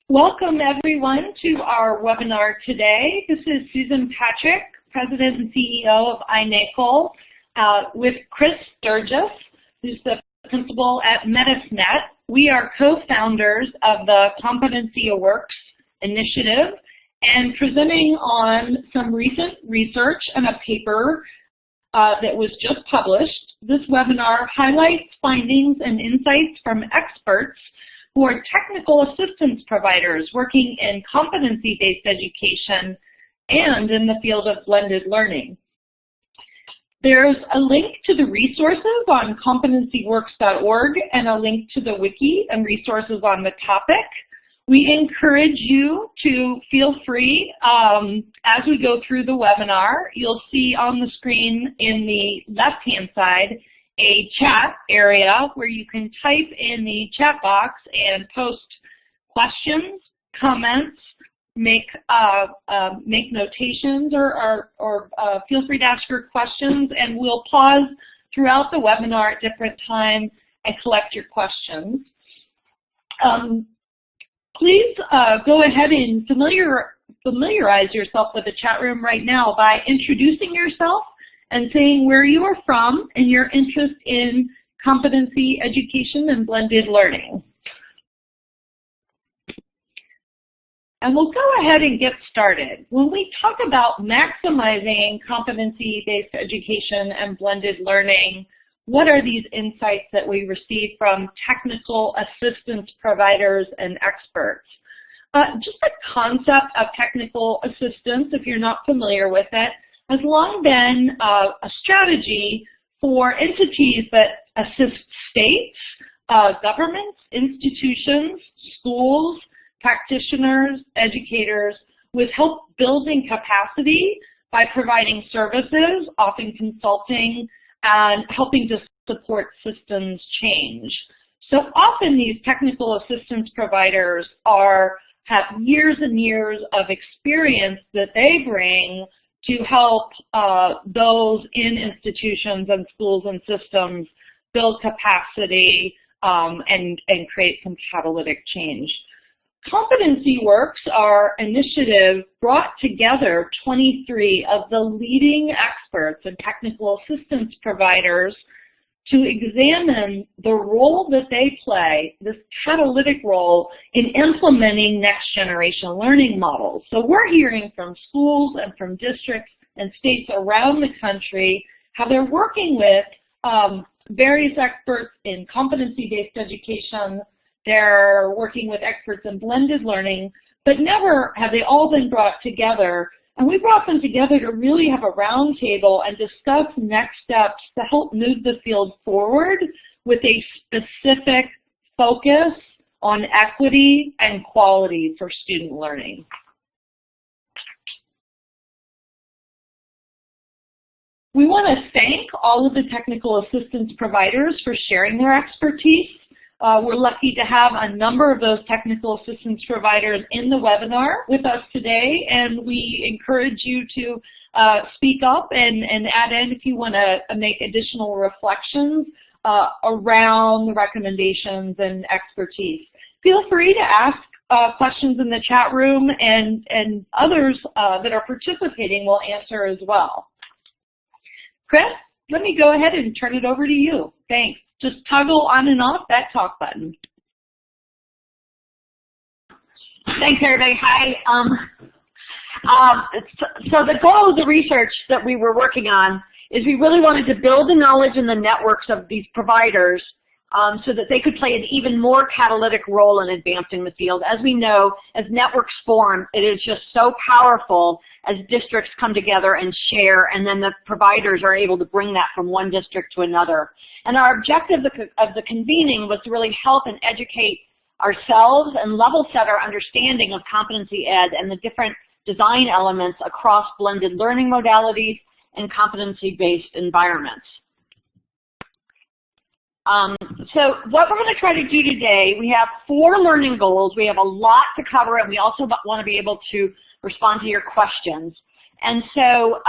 Welcome everyone to our webinar today. This is Susan Patrick, President and CEO of iNACOL, with Chris Sturgis, who's the principal at MetisNet. We are co-founders of the CompetencyWorks initiative and presenting on some recent research and a paper that was just published. This webinar highlights findings and insights from experts who are technical assistance providers working in competency-based education and in the field of blended learning. There's a link to the resources on CompetencyWorks.org and a link to the wiki and resources on the topic. We encourage you to feel free as we go through the webinar. You'll see on the screen in the left-hand side a chat area where you can type in the chat box and post questions, comments, make notations, or feel free to ask your questions, and we'll pause throughout the webinar at different times and collect your questions. Please go ahead and familiarize yourself with the chat room right now by introducing yourself and saying where you are from and your interest in competency education and blended learning. And we'll go ahead and get started. When we talk about maximizing competency-based education and blended learning, what are these insights that we receive from technical assistance providers and experts? Just the concept of technical assistance, if you're not familiar with it, has long been a strategy for entities that assist states, governments, institutions, schools, practitioners, educators with help building capacity by providing services, often consulting, and helping to support systems change. So often these technical assistance providers have years and years of experience that they bring to help those in institutions and schools and systems build capacity and create some catalytic change. CompetencyWorks, our initiative, brought together 23 of the leading experts and technical assistance providers to examine the role that they play, this catalytic role, in implementing next generation learning models. So we're hearing from schools and from districts and states around the country how they're working with various experts in competency-based education. They're working with experts in blended learning, but never have they all been brought together. And we brought them together to really have a roundtable and discuss next steps to help move the field forward with a specific focus on equity and quality for student learning. We want to thank all of the technical assistance providers for sharing their expertise. We're lucky to have a number of those technical assistance providers in the webinar with us today, and we encourage you to speak up and add in if you want to make additional reflections around the recommendations and expertise. Feel free to ask questions in the chat room, and others that are participating will answer as well. Chris, let me go ahead and turn it over to you. Thanks. Just toggle on and off that talk button. Thanks, everybody. Hi. So the goal of the research that we were working on is we really wanted to build the knowledge in the networks of these providers so that they could play an even more catalytic role in advancing the field. As we know, as networks form, it is just so powerful as districts come together and share, and then the providers are able to bring that from one district to another. And our objective of the convening was to really help and educate ourselves and level set our understanding of competency ed and the different design elements across blended learning modalities and competency-based environments. So what we're going to try to do today, we have 4 learning goals. We have a lot to cover, and we also want to be able to respond to your questions. And so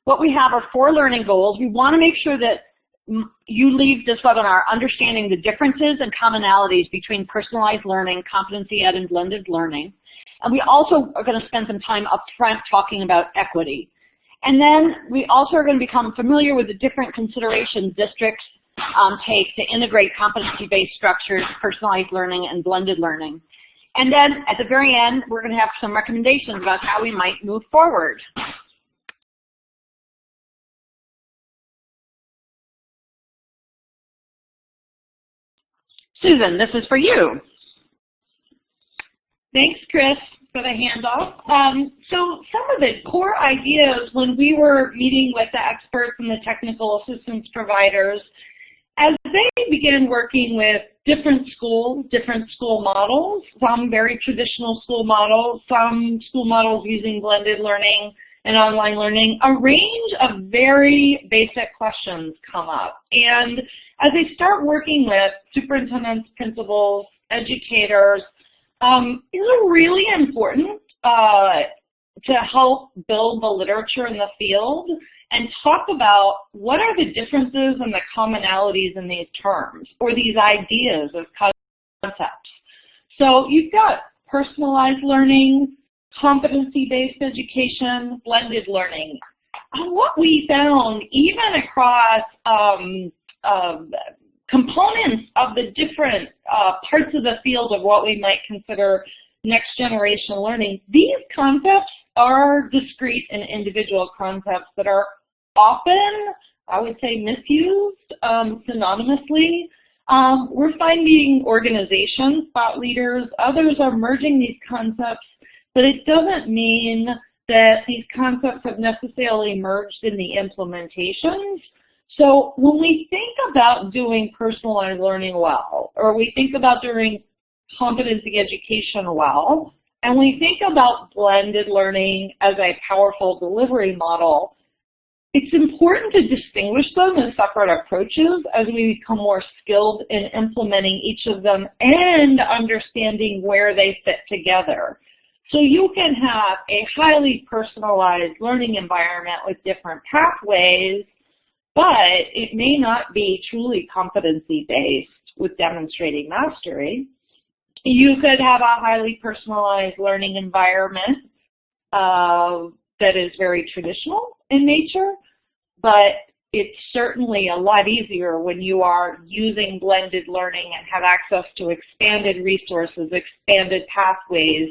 what we have are 4 learning goals. We want to make sure that you leave this webinar understanding the differences and commonalities between personalized learning, competency ed, and blended learning. And we also are going to spend some time up front talking about equity. And then we also are going to become familiar with the different considerations districts take to integrate competency-based structures, personalized learning, and blended learning. And then at the very end, we're going to have some recommendations about how we might move forward. Susan, this is for you. Thanks, Chris, for the handoff. So some of the core ideas when we were meeting with the experts and the technical assistance providers, as they began working with different schools, different school models, some very traditional school models, some school models using blended learning and online learning, a range of very basic questions come up. And as they start working with superintendents, principals, educators, it's really important to help build the literature in the field and talk about what are the differences and the commonalities in these terms or these ideas of concepts. So you've got personalized learning, competency-based education, blended learning. And what we found, even across components of the different parts of the field of what we might consider next generation learning, these concepts are discrete and individual concepts that are often, I would say, misused synonymously. We're finding organizations, thought leaders, others are merging these concepts, but it doesn't mean that these concepts have necessarily merged in the implementations. So when we think about doing personalized learning well, or we think about doing competency education well, and we think about blended learning as a powerful delivery model, it's important to distinguish them as separate approaches as we become more skilled in implementing each of them and understanding where they fit together. So you can have a highly personalized learning environment with different pathways, but it may not be truly competency-based with demonstrating mastery. You could have a highly personalized learning environment that is very traditional in nature, but it's certainly a lot easier when you are using blended learning and have access to expanded resources, expanded pathways,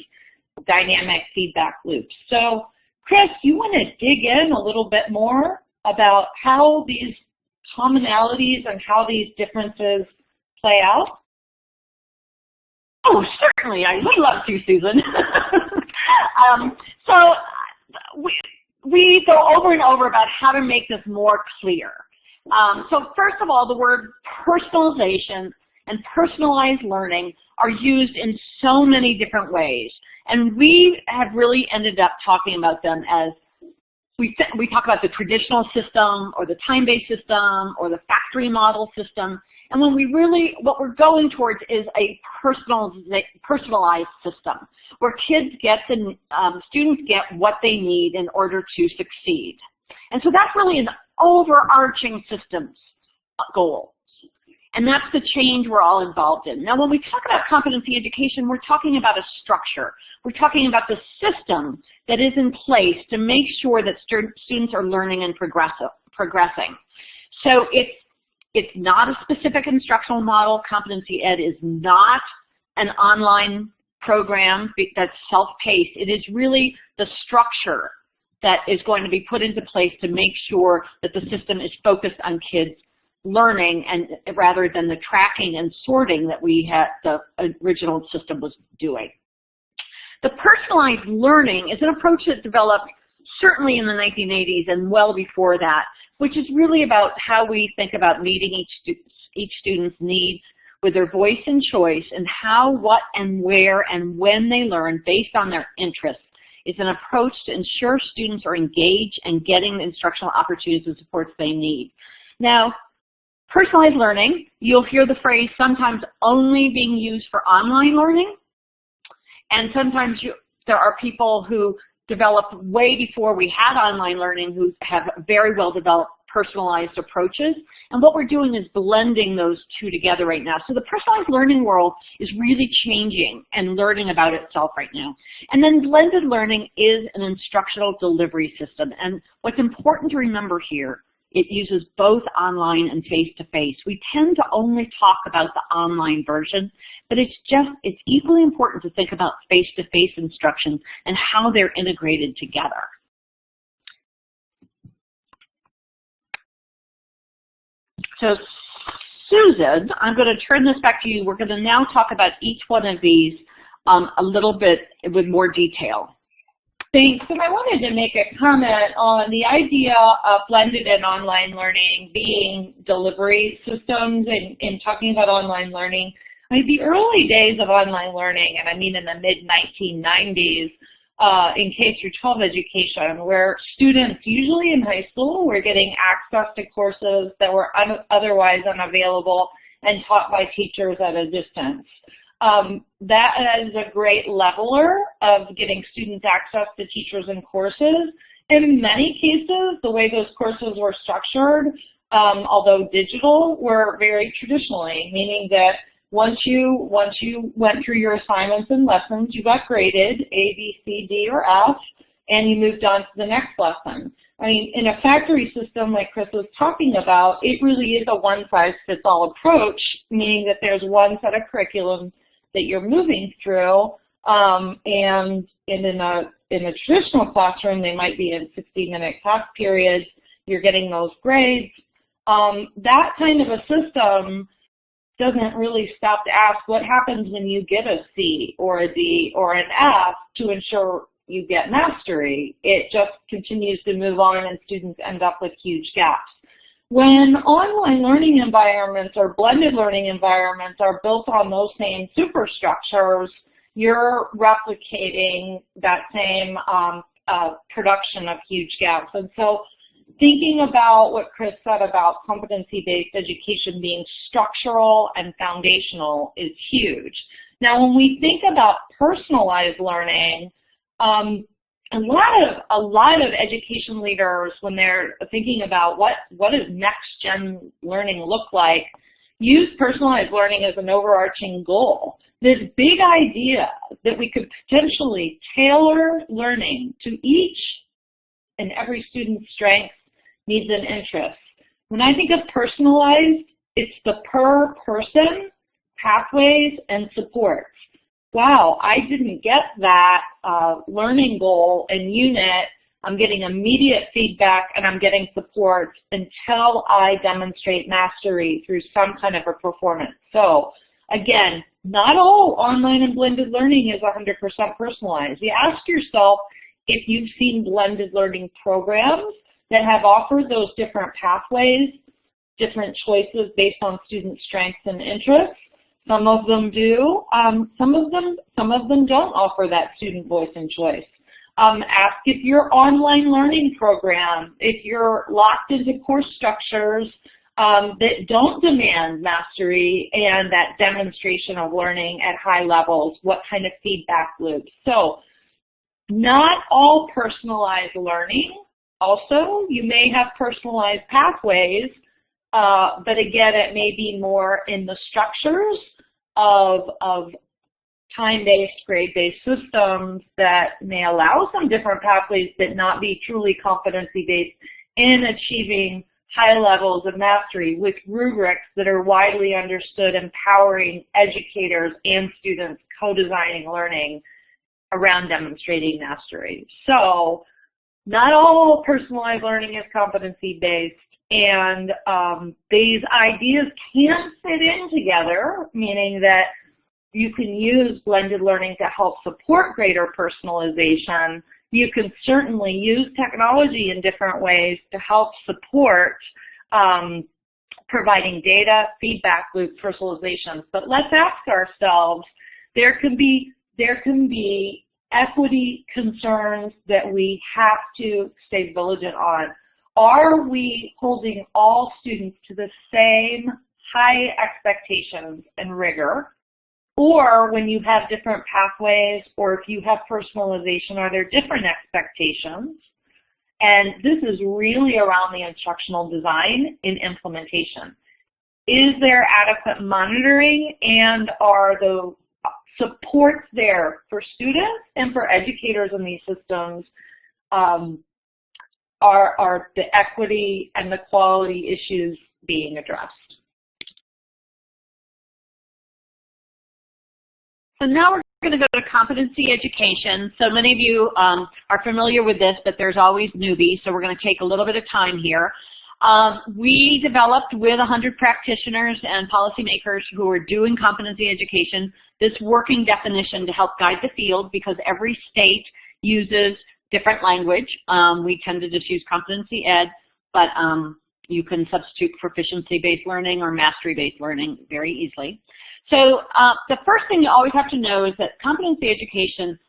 dynamic feedback loops. So, Chris, you want to dig in a little bit more about how these commonalities and how these differences play out? Oh, certainly. I would love to, Susan. So we go over and over about how to make this more clear. So first of all, the word personalization and personalized learning are used in so many different ways. And we have really ended up talking about them as we talk about the traditional system or the time-based system or the factory model system. And when we really, what we're going towards is a personalized system where kids get the, students get what they need in order to succeed. And so that's really an overarching systems goal. And that's the change we're all involved in. Now, when we talk about competency education, we're talking about a structure. We're talking about the system that is in place to make sure that students are learning and progressing. So it's not a specific instructional model. Competency Ed is not an online program that's self-paced. It is really the structure that is going to be put into place to make sure that the system is focused on kids learning, and rather than the tracking and sorting that we had, the original system was doing. The personalized learning is an approach that developed certainly in the 1980s and well before that, which is really about how we think about meeting each student's needs with their voice and choice, and how, what, and where, and when they learn based on their interests. It's an approach to ensure students are engaged and getting the instructional opportunities and supports they need. Now, personalized learning, you'll hear the phrase sometimes only being used for online learning, and sometimes there are people who developed way before we had online learning who have very well developed personalized approaches. And what we're doing is blending those two together right now. So the personalized learning world is really changing and learning about itself right now. And then blended learning is an instructional delivery system. And what's important to remember here, it uses both online and face-to-face. We tend to only talk about the online version, but it's equally important to think about face-to-face instruction and how they're integrated together. So Susan, I'm going to turn this back to you. We're going to now talk about each one of these a little bit with more detail. Thanks. And I wanted to make a comment on the idea of blended and online learning being delivery systems and talking about online learning. I mean, the early days of online learning, and I mean in the mid-1990s, in K-12 education, where students, usually in high school, were getting access to courses that were otherwise unavailable and taught by teachers at a distance. That is a great leveler of getting students access to teachers and courses. And in many cases, the way those courses were structured, although digital, were very traditionally, meaning that once you went through your assignments and lessons, you got graded A, B, C, D, or F, and you moved on to the next lesson. I mean, in a factory system like Chris was talking about, it really is a one-size-fits-all approach, meaning that there's one set of curriculum that you're moving through, and in a traditional classroom, they might be in 60-minute class periods. You're getting those grades. That kind of a system doesn't really stop to ask what happens when you get a C or a D or an F to ensure you get mastery. It just continues to move on and students end up with huge gaps. When online learning environments or blended learning environments are built on those same superstructures, you're replicating that same production of huge gaps. And so thinking about what Chris said about competency-based education being structural and foundational is huge. Now, when we think about personalized learning, a lot of education leaders, when they're thinking about what does next-gen learning look like, use personalized learning as an overarching goal. This big idea that we could potentially tailor learning to each and every student's strengths, needs, and interests. When I think of personalized, it's the per person, pathways, and supports. Wow, I didn't get that learning goal and unit. I'm getting immediate feedback and I'm getting support until I demonstrate mastery through some kind of a performance. So again, not all online and blended learning is 100% personalized. You ask yourself if you've seen blended learning programs that have offered those different pathways, different choices based on student strengths and interests. Some of them do. Some of them don't offer that student voice and choice. Ask if your online learning program, if you're locked into course structures that don't demand mastery and that demonstration of learning at high levels, what kind of feedback loops. So not all personalized learning. Also, you may have personalized pathways, but again, it may be more in the structures of time-based, grade-based systems that may allow some different pathways but not be truly competency-based in achieving high levels of mastery with rubrics that are widely understood, empowering educators and students co-designing learning around demonstrating mastery. So not all personalized learning is competency-based, and these ideas can fit in together, meaning that you can use blended learning to help support greater personalization. You can certainly use technology in different ways to help support providing data, feedback loop, personalization. But let's ask ourselves, there can be equity concerns that we have to stay vigilant on. Are we holding all students to the same high expectations and rigor? Or when you have different pathways, or if you have personalization, are there different expectations? And this is really around the instructional design in implementation. Is there adequate monitoring, and are the supports there for students and for educators in these systems? Are the equity and the quality issues being addressed? So now we're going to go to competency education. So many of you are familiar with this, but there's always newbies, so we're going to take a little bit of time here. We developed with 100 practitioners and policymakers who are doing competency education this working definition to help guide the field, because every state uses different language. We tend to just use competency ed, but you can substitute proficiency-based learning or mastery-based learning very easily. So the first thing you always have to know is that competency education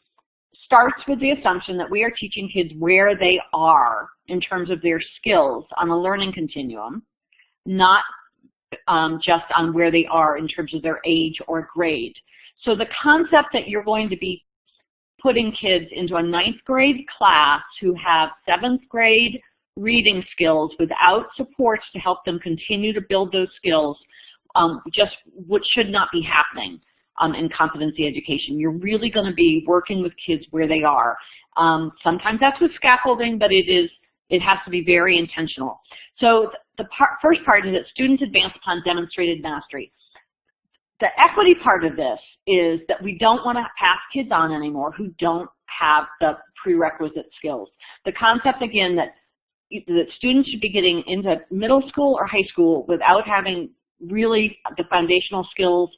starts with the assumption that we are teaching kids where they are in terms of their skills on a learning continuum, not just on where they are in terms of their age or grade. So the concept that you're going to be putting kids into a 9th grade class who have 7th grade reading skills without supports to help them continue to build those skills just what should not be happening in competency education. You're really going to be working with kids where they are. Sometimes that's with scaffolding, but it has to be very intentional. So the first part is that students advance upon demonstrated mastery. The equity part of this is that we don't want to pass kids on anymore who don't have the prerequisite skills. The concept, again, that students should be getting into middle school or high school without having really the foundational skills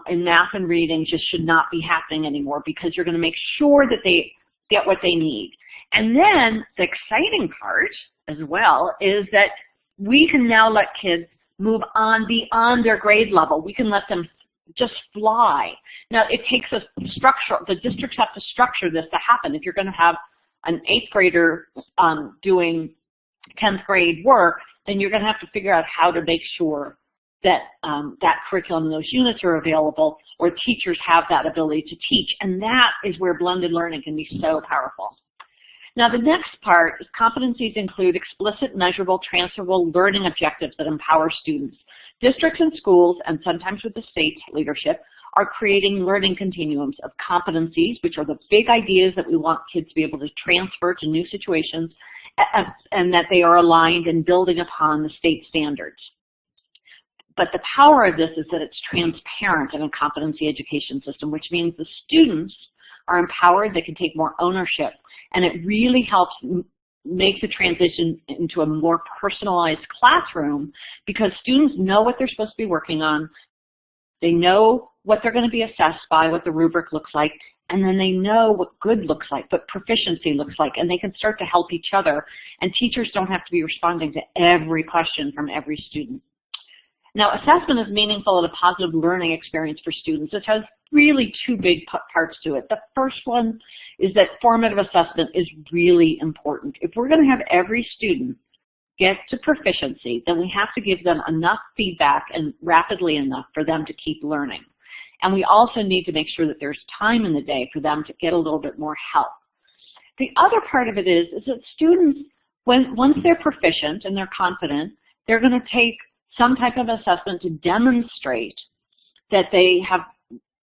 in math and reading just should not be happening anymore, because you're going to make sure that they get what they need. And then the exciting part as well is that we can now let kids move on beyond their grade level. We can let them just fly. Now, it takes a structure. The districts have to structure this to happen. If you're going to have an 8th grader doing 10th grade work, then you're going to have to figure out how to make sure that that curriculum and those units are available, or teachers have that ability to teach. And that is where blended learning can be so powerful. Now, the next part is competencies include explicit, measurable, transferable learning objectives that empower students. Districts and schools, and sometimes with the state leadership, are creating learning continuums of competencies, which are the big ideas that we want kids to be able to transfer to new situations, and that they are aligned and building upon the state standards. But the power of this is that it's transparent in a competency education system, which means the students are empowered, they can take more ownership, and it really helps make the transition into a more personalized classroom, because students know what they're supposed to be working on, they know what they're going to be assessed by, what the rubric looks like, and then they know what good looks like, what proficiency looks like, and they can start to help each other, and teachers don't have to be responding to every question from every student. Now, assessment is meaningful and a positive learning experience for students. It has really 2 big parts to it. The first one is that formative assessment is really important. If we're going to have every student get to proficiency, then we have to give them enough feedback and rapidly enough for them to keep learning. And we also need to make sure that there's time in the day for them to get a little bit more help. The other part of it is that students, once they're proficient and they're confident, they're going to take some type of assessment to demonstrate that they have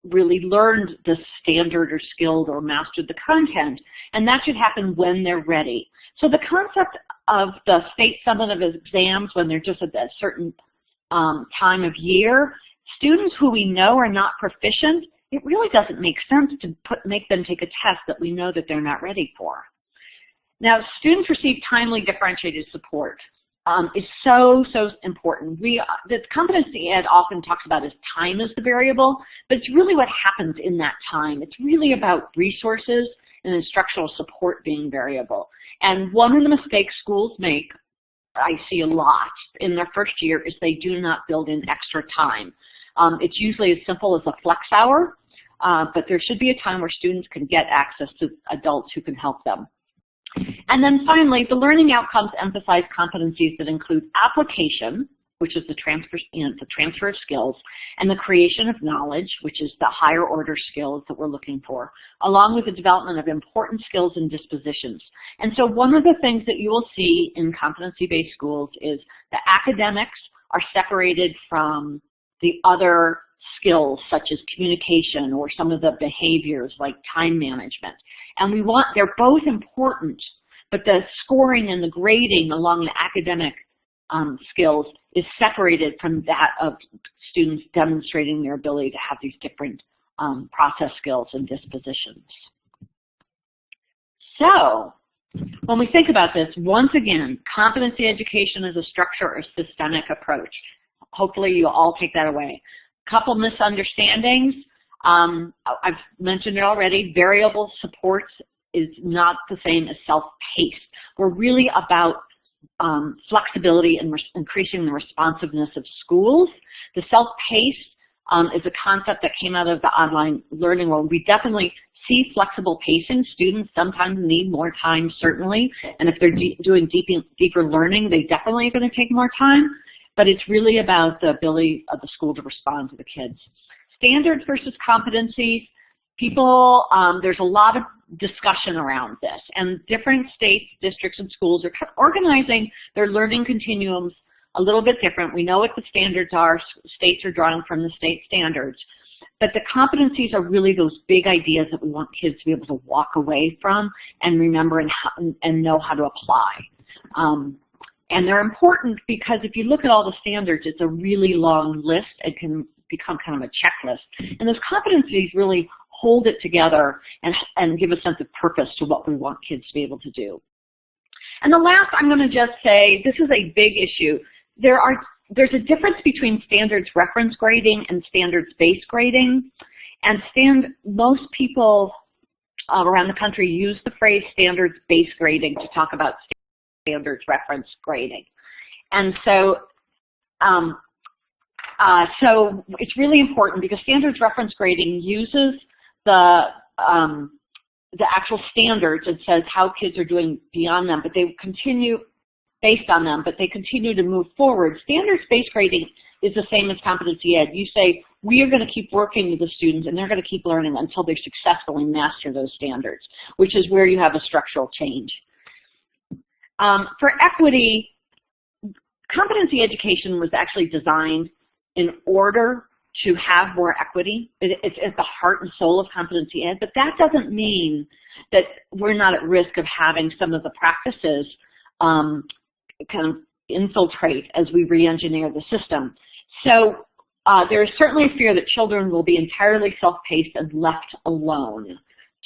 really learned the standard or skilled or mastered the content, and that should happen when they're ready. So the concept of the state summative exams when they're just at a certain time of year, students who we know are not proficient, it really doesn't make sense to make them take a test that we know that they're not ready for. Now, students receive timely differentiated support. Is so important. The competency ed often talks about is time as the variable, but it's really what happens in that time. It's really about resources and instructional support being variable. And one of the mistakes schools make, I see a lot in their first year, is they do not build in extra time. It's usually as simple as a flex hour, but there should be a time where students can get access to adults who can help them. And then finally, the learning outcomes emphasize competencies that include application, which is the transfer of skills, and the creation of knowledge, which is the higher order skills that we're looking for, along with the development of important skills and dispositions. And so one of the things that you will see in competency-based schools is the academics are separated from the other skills such as communication or some of the behaviors like time management. And they're both important, but the scoring and the grading along the academic skills is separated from that of students demonstrating their ability to have these different process skills and dispositions. So when we think about this, once again, competency education is a structure or systemic approach. Hopefully you all take that away. Couple misunderstandings. I've mentioned it already. Variable supports is not the same as self-paced. We're really about flexibility and increasing the responsiveness of schools. The self-paced is a concept that came out of the online learning world. We definitely see flexible pacing. Students sometimes need more time, certainly, and if they're doing deeper learning, they definitely are going to take more time, but it's really about the ability of the school to respond to the kids. Standards versus competencies. There's a lot of discussion around this, and different states, districts, and schools are organizing their learning continuums a little bit different. We know what the standards are. States are drawing from the state standards. But the competencies are really those big ideas that we want kids to be able to walk away from and remember and know how to apply. And they're important because if you look at all the standards, it's a really long list. It can become kind of a checklist. And those competencies really hold it together and give a sense of purpose to what we want kids to be able to do. And the last, I'm going to just say, this is a big issue. There's a difference between standards reference grading and standards-based grading. And most people around the country use the phrase standards-based grading to talk about standards reference grading. And so it's really important because standards reference grading uses the actual standards and says how kids are doing beyond them, but they continue based on them, but they continue to move forward. Standards-based grading is the same as competency ed. You say, we are going to keep working with the students and they're going to keep learning until they successfully master those standards, which is where you have a structural change. For equity, competency education was actually designed in order to have more equity. It's at the heart and soul of competency ed, but that doesn't mean that we're not at risk of having some of the practices kind of infiltrate as we re-engineer the system. So there is certainly a fear that children will be entirely self-paced and left alone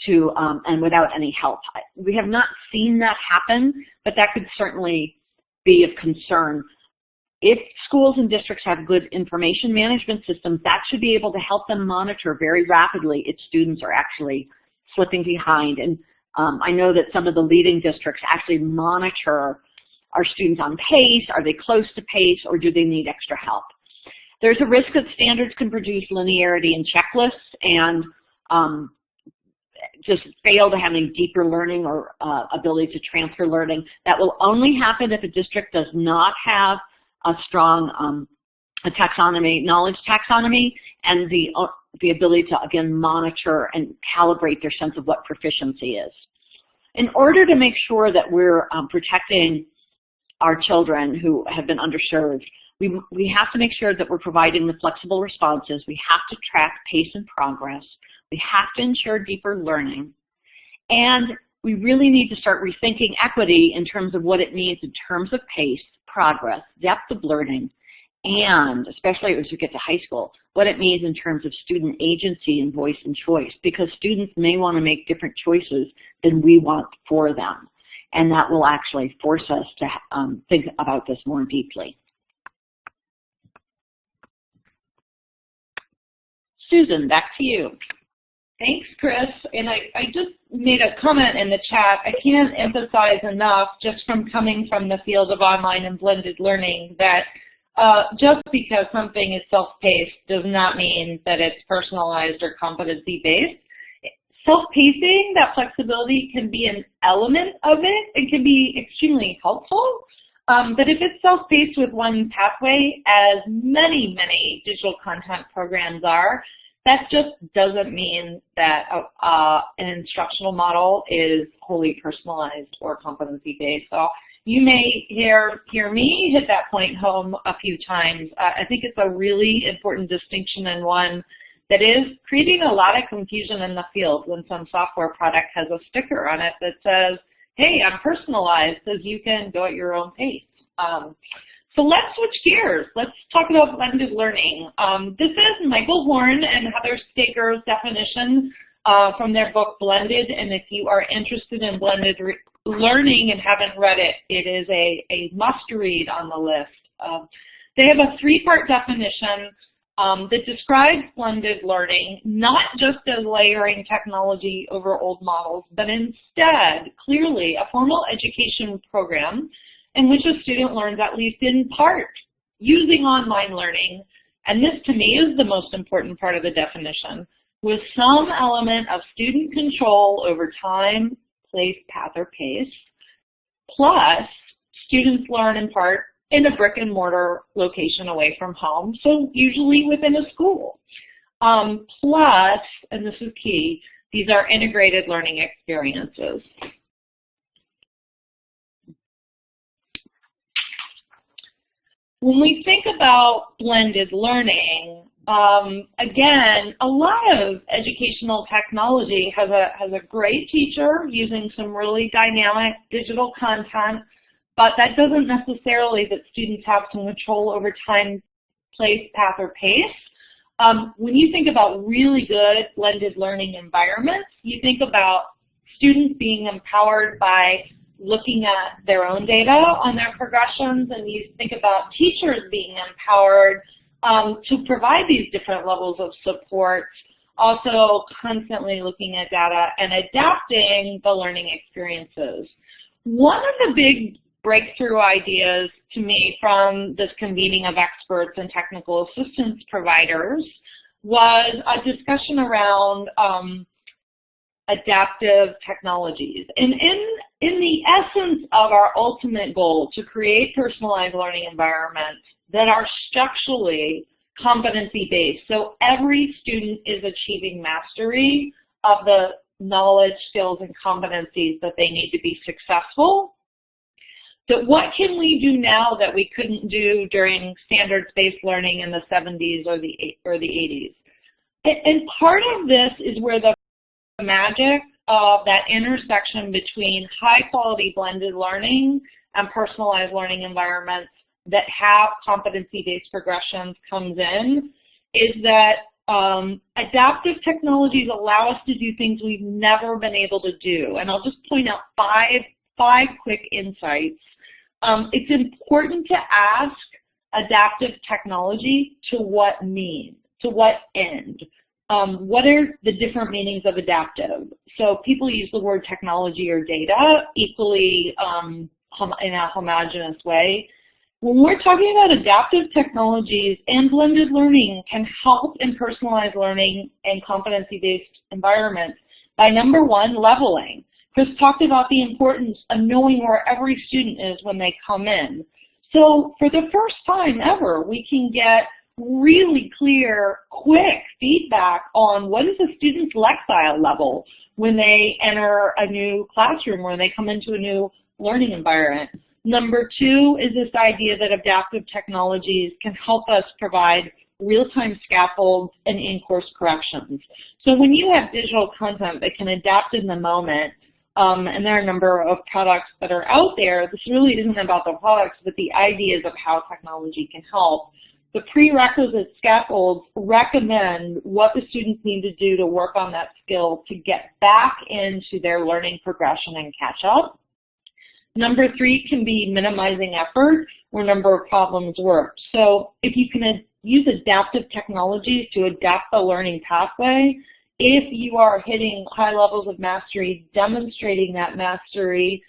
and without any help. We have not seen that happen, but that could certainly be of concern. If schools and districts have good information management systems, that should be able to help them monitor very rapidly if students are actually slipping behind. And I know that some of the leading districts actually monitor, are students on pace, are they close to pace, or do they need extra help? There's a risk that standards can produce linearity in checklists and just fail to have any deeper learning or ability to transfer learning. That will only happen if a district does not have a strong taxonomy, knowledge taxonomy, and the ability to, again, monitor and calibrate their sense of what proficiency is. In order to make sure that we're protecting our children who have been underserved, we have to make sure that we're providing the flexible responses. We have to track pace and progress. We have to ensure deeper learning. And we really need to start rethinking equity in terms of what it means in terms of pace, progress, depth of learning, and especially as we get to high school, what it means in terms of student agency and voice and choice, because students may want to make different choices than we want for them. And that will actually force us to think about this more deeply. Susan, back to you. Thanks, Chris. And I just made a comment in the chat. I can't emphasize enough, just from coming from the field of online and blended learning, that just because something is self-paced does not mean that it's personalized or competency-based. Self-pacing, that flexibility can be an element of it. It can be extremely helpful, But if it's self-paced with one pathway, as many, many digital content programs are, that just doesn't mean that an instructional model is wholly personalized or competency-based. So you may hear me hit that point home a few times. I think it's a really important distinction, and one that is creating a lot of confusion in the field when some software product has a sticker on it that says, hey, I'm personalized, so you can go at your own pace. So let's switch gears. Let's talk about blended learning. This is Michael Horn and Heather Staker's definition from their book Blended, and if you are interested in blended learning and haven't read it, it is a must-read on the list. They have a three-part definition that describes blended learning, not just as layering technology over old models, but instead, clearly, a formal education program in which a student learns at least in part using online learning, and this to me is the most important part of the definition, with some element of student control over time, place, path, or pace, plus students learn in part in a brick and mortar location away from home, so usually within a school. Plus, and this is key, these are integrated learning experiences. When we think about blended learning, again, a lot of educational technology has a great teacher using some really dynamic digital content, but that doesn't necessarily that students have some control over time, place, path, or pace. When you think about really good blended learning environments, you think about students being empowered by looking at their own data on their progressions, and you think about teachers being empowered to provide these different levels of support, also constantly looking at data and adapting the learning experiences. One of the big breakthrough ideas to me from this convening of experts and technical assistance providers was a discussion around adaptive technologies. And in the essence of our ultimate goal to create personalized learning environments that are structurally competency-based, so every student is achieving mastery of the knowledge, skills, and competencies that they need to be successful, that what can we do now that we couldn't do during standards-based learning in the 70s or the 80s? And part of this is where the magic of that intersection between high-quality blended learning and personalized learning environments that have competency-based progressions comes in, is that adaptive technologies allow us to do things we've never been able to do. And I'll just point out five quick insights. It's important to ask adaptive technology to what end? What are the different meanings of adaptive? So people use the word technology or data equally in a homogeneous way. When we're talking about adaptive technologies and blended learning can help in personalized learning and competency-based environments by, number one, leveling. Chris talked about the importance of knowing where every student is when they come in. So for the first time ever, we can get really clear, quick feedback on what is a student's lexile level when they enter a new classroom or when they come into a new learning environment. Number two is this idea that adaptive technologies can help us provide real-time scaffolds and in-course corrections. So when you have digital content that can adapt in the moment, and there are a number of products that are out there, this really isn't about the products, but the ideas of how technology can help. The prerequisite scaffolds recommend what the students need to do to work on that skill to get back into their learning progression and catch up. Number three can be minimizing effort where number of problems work. So if you can use adaptive technologies to adapt the learning pathway, if you are hitting high levels of mastery, demonstrating that mastery,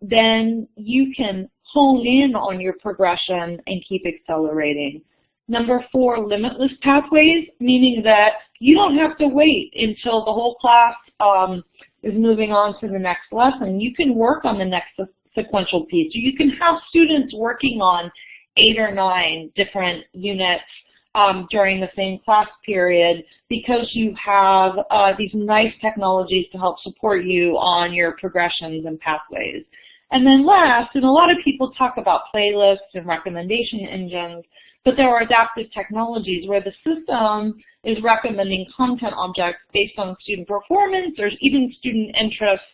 then you can hone in on your progression and keep accelerating. Number four, limitless pathways, meaning that you don't have to wait until the whole class is moving on to the next lesson. You can work on the next sequential piece. You can have students working on 8 or 9 different units during the same class period because you have these nice technologies to help support you on your progressions and pathways. And then last, and a lot of people talk about playlists and recommendation engines, but there are adaptive technologies where the system is recommending content objects based on student performance or even student interests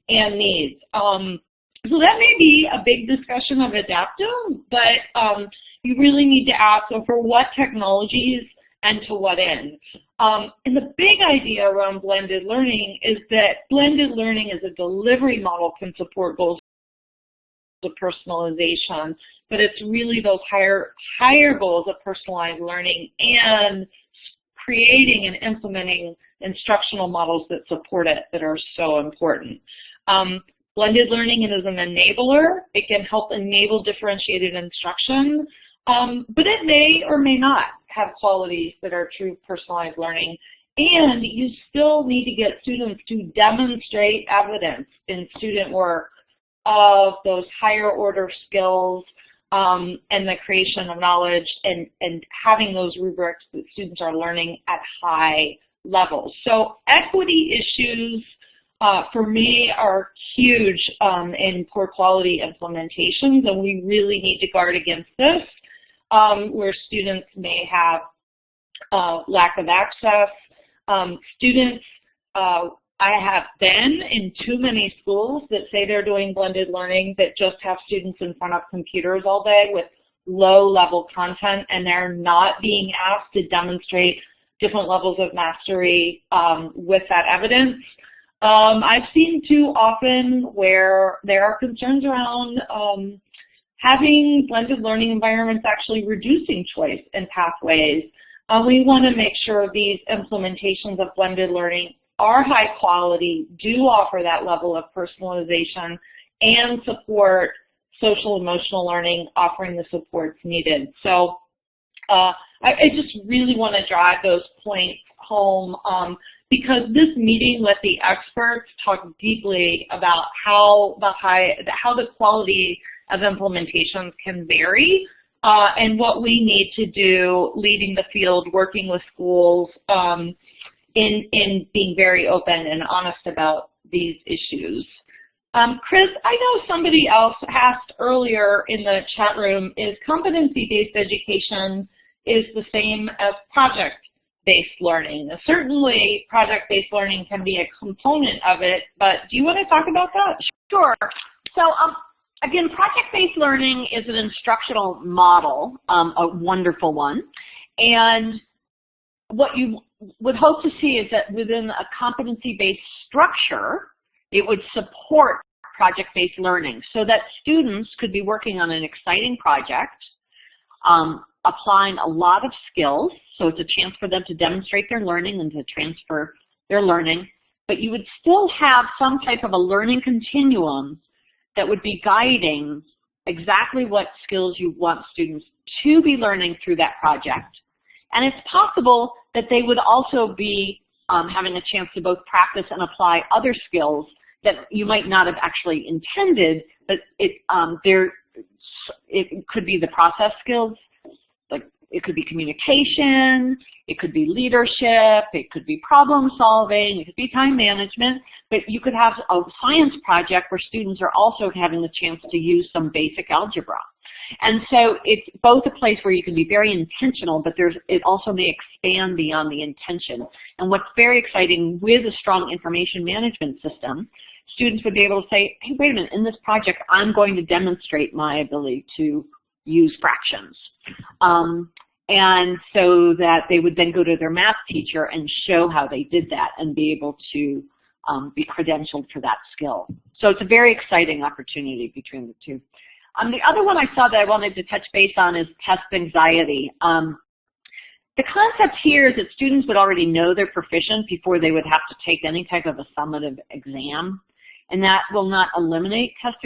and needs. So that may be a big discussion of adaptive, but you really need to ask, so for what technologies and to what end? And the big idea around blended learning is that blended learning as a delivery model can support goals of personalization, but it's really those higher goals of personalized learning and creating and implementing instructional models that support it that are so important. Blended learning is an enabler. It can help enable differentiated instruction, but it may or may not have qualities that are true personalized learning. And you still need to get students to demonstrate evidence in student work of those higher order skills and the creation of knowledge and having those rubrics that students are learning at high levels. So equity issues for me are huge in poor quality implementations, and we really need to guard against this, where students may have lack of access. I have been in too many schools that say they're doing blended learning that just have students in front of computers all day with low-level content, and they're not being asked to demonstrate different levels of mastery with that evidence. I've seen too often where there are concerns around having blended learning environments actually reducing choice and pathways. We want to make sure these implementations of blended learning are high quality, do offer that level of personalization, and support social emotional learning, offering the supports needed. So I just really want to drive those points home because this meeting with the experts talked deeply about how the quality of implementations can vary and what we need to do leading the field, working with schools, in being very open and honest about these issues. Chris, I know somebody else asked earlier in the chat room, is competency-based education is the same as project-based learning? Now, certainly, project-based learning can be a component of it, but do you want to talk about that? Sure. So, again, project-based learning is an instructional model, a wonderful one, and what you would hope to see is that within a competency-based structure, it would support project-based learning so that students could be working on an exciting project, applying a lot of skills, so it's a chance for them to demonstrate their learning and to transfer their learning, but you would still have some type of a learning continuum that would be guiding exactly what skills you want students to be learning through that project. And it's possible that they would also be having a chance to both practice and apply other skills that you might not have actually intended, but it could be the process skills, like it could be communication, it could be leadership, it could be problem solving, it could be time management, but you could have a science project where students are also having the chance to use some basic algebra. And so it's both a place where you can be very intentional, but it also may expand beyond the intention. And what's very exciting with a strong information management system, students would be able to say, hey, wait a minute, in this project, I'm going to demonstrate my ability to use fractions. And so that they would then go to their math teacher and show how they did that and be able to be credentialed for that skill. So it's a very exciting opportunity between the two. The other one I saw that I wanted to touch base on is test anxiety. The concept here is that students would already know they're proficient before they would have to take any type of a summative exam. And that will not eliminate test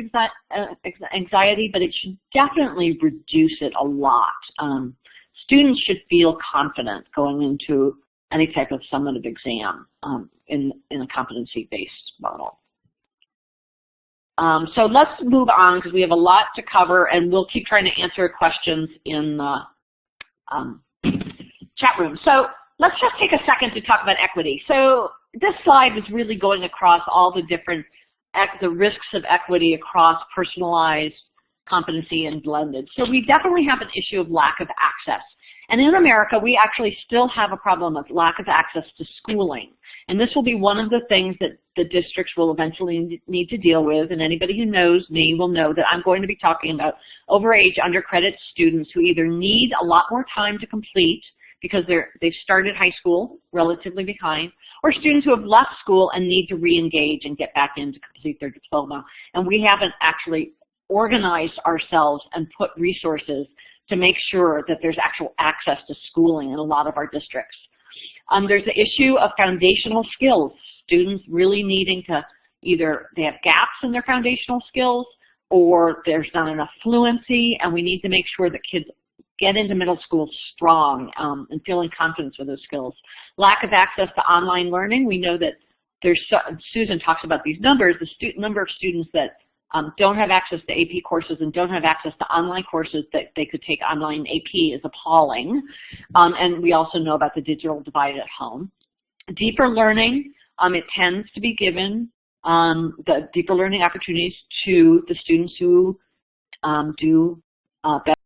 anxiety, but it should definitely reduce it a lot. Students should feel confident going into any type of summative exam in a competency-based model. So let's move on because we have a lot to cover, and we'll keep trying to answer questions in the chat room. So let's just take a second to talk about equity. So this slide is really going across all the different the risks of equity across personalized, competency, and blended. So we definitely have an issue of lack of access. And in America, we actually still have a problem of lack of access to schooling. And this will be one of the things that the districts will eventually need to deal with. And anybody who knows me will know that I'm going to be talking about overage, undercredited students who either need a lot more time to complete because they've started high school relatively behind, or students who have left school and need to re-engage and get back in to complete their diploma. And we haven't actually organized ourselves and put resources to make sure that there's actual access to schooling in a lot of our districts. There's the issue of foundational skills. Students really needing to either they have gaps in their foundational skills or there's not enough fluency, and we need to make sure that kids get into middle school strong and feeling confidence with those skills. Lack of access to online learning. We know that there's, Susan talks about these numbers, the number of students that don't have access to AP courses and don't have access to online courses that they could take online AP is appalling. And we also know about the digital divide at home. Deeper learning, it tends to be given the deeper learning opportunities to the students who do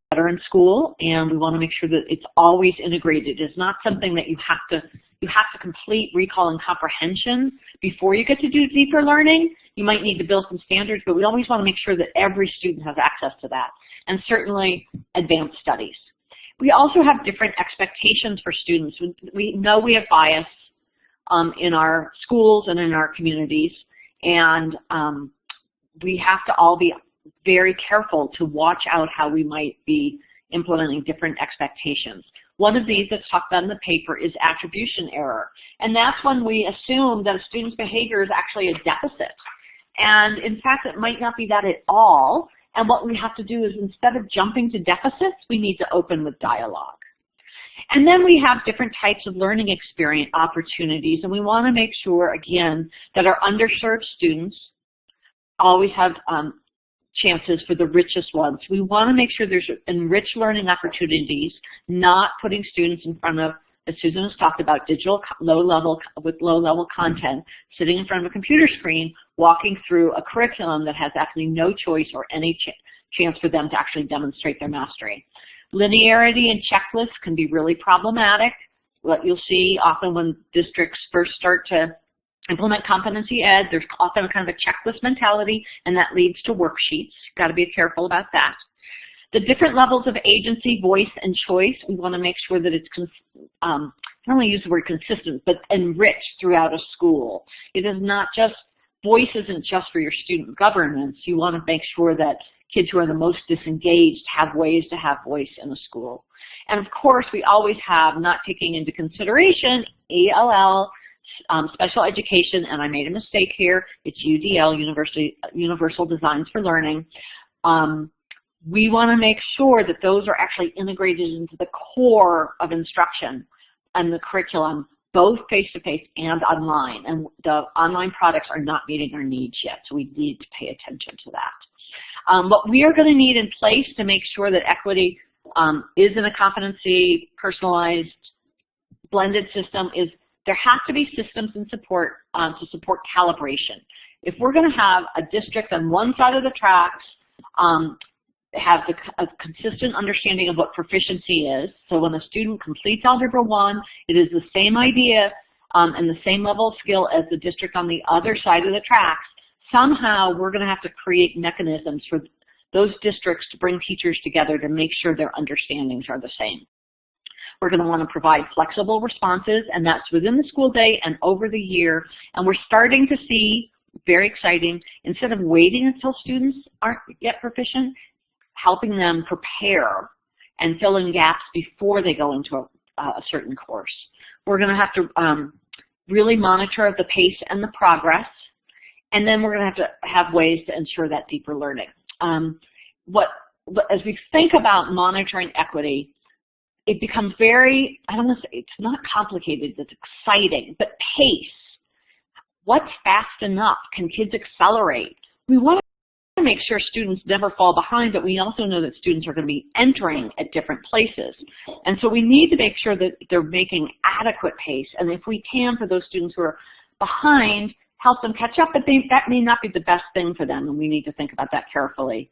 better in school, and we want to make sure that it's always integrated. It's not something that you have to complete recall and comprehension before you get to do deeper learning. You might need to build some standards, but we always want to make sure that every student has access to that, and certainly advanced studies. We also have different expectations for students. We know we have bias in our schools and in our communities, and we have to all be very careful to watch out how we might be implementing different expectations. One of these that's talked about in the paper is attribution error. And that's when we assume that a student's behavior is actually a deficit. And in fact, it might not be that at all. And what we have to do is instead of jumping to deficits, we need to open with dialogue. And then we have different types of learning experience opportunities. And we want to make sure, again, that our underserved students always have chances for the richest ones. We want to make sure there's enriched learning opportunities, not putting students in front of, as Susan has talked about, digital low-level content, sitting in front of a computer screen, walking through a curriculum that has actually no choice or any chance for them to actually demonstrate their mastery. Linearity and checklists can be really problematic. What you'll see often when districts first start to implement competency ed, there's often a kind of a checklist mentality, and that leads to worksheets. You've got to be careful about that. The different levels of agency, voice, and choice, we want to make sure that it's, I don't want to use the word consistent, but enriched throughout a school. It is not just, voice isn't just for your student governance. You want to make sure that kids who are the most disengaged have ways to have voice in a school. And of course, we always have, not taking into consideration, ELL, special education, and I made a mistake here, it's UDL, Universal Designs for Learning. We want to make sure that those are actually integrated into the core of instruction and the curriculum, both face-to-face and online. And the online products are not meeting our needs yet, so we need to pay attention to that. What we are going to need in place to make sure that equity is in a competency, personalized, blended system is there has to be systems and support to support calibration. If we're going to have a district on one side of the tracks have a consistent understanding of what proficiency is, so when a student completes Algebra 1, it is the same idea and the same level of skill as the district on the other side of the tracks, somehow we're going to have to create mechanisms for those districts to bring teachers together to make sure their understandings are the same. We're going to want to provide flexible responses, and that's within the school day and over the year. And we're starting to see, very exciting, instead of waiting until students aren't yet proficient, helping them prepare and fill in gaps before they go into a certain course. We're going to have to really monitor the pace and the progress, and then we're going to have ways to ensure that deeper learning. As we think about monitoring equity, it becomes very, I don't want to say, it's not complicated, it's exciting, but pace. What's fast enough? Can kids accelerate? We want to make sure students never fall behind, but we also know that students are going to be entering at different places. And so we need to make sure that they're making adequate pace. And if we can, for those students who are behind, help them catch up, but that may not be the best thing for them, and we need to think about that carefully.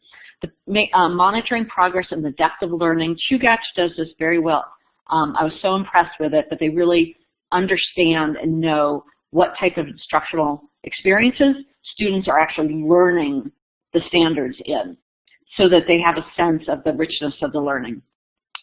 Monitoring progress and the depth of learning, Chugach does this very well. I was so impressed with it, but they really understand and know what type of instructional experiences students are actually learning the standards in, so that they have a sense of the richness of the learning.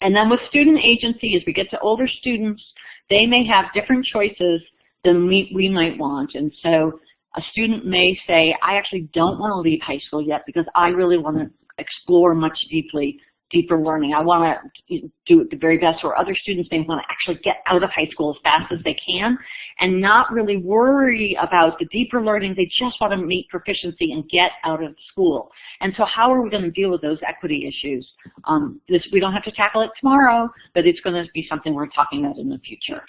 And then with student agency, as we get to older students, they may have different choices than we might want. And so a student may say, I actually don't want to leave high school yet because I really want to explore much deeper learning. I want to do it the very best. Or other students may want to actually get out of high school as fast as they can and not really worry about the deeper learning. They just want to meet proficiency and get out of school. And so how are we going to deal with those equity issues? We don't have to tackle it tomorrow, but it's going to be something we're talking about in the future.